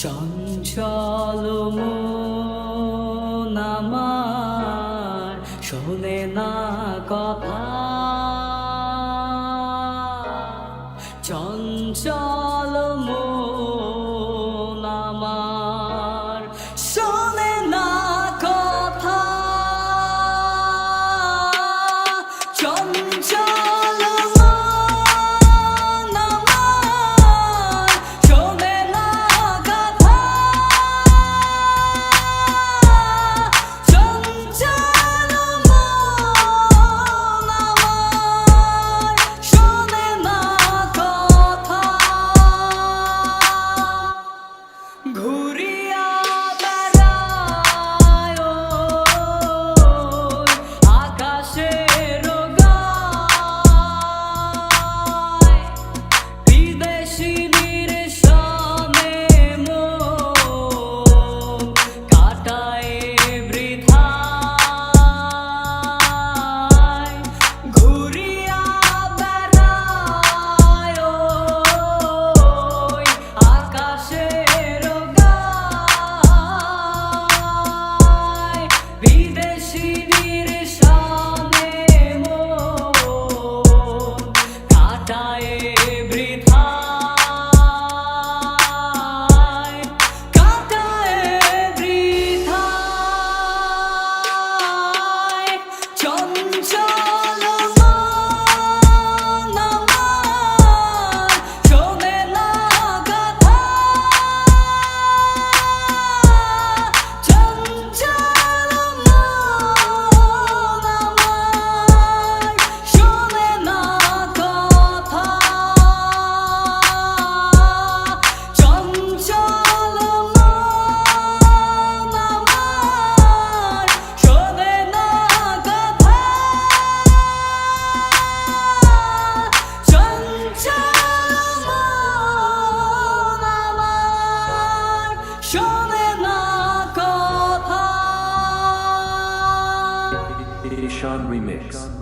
চঞ্চল মন আমার শোনে না কথা, চঞ্চল মন আমার শোনে না কথা, চঞ্চল মন আমার শোনে না কথা, চঞ্চল মন আমার শোনে না কথা। ঘুরিয়া বেড়ায় ওই আকাশের গায়, বিদেশিনীর সনে মন কাটায় বৃথায়। ঘুরিয়া বেড়ায় ওই আকাশের গায়, বিদেশিনীর সনে মন কাটায় বৃথায়, কাটায় বৃথায়। চঞ্চল মন আমার শোনে না কথা, চঞ্চল মন আমার শোনে না কথা, চঞ্চল মন আমার শোনে না কথা, চঞ্চল মন আমার শোনে না কথা। Ishan Remix.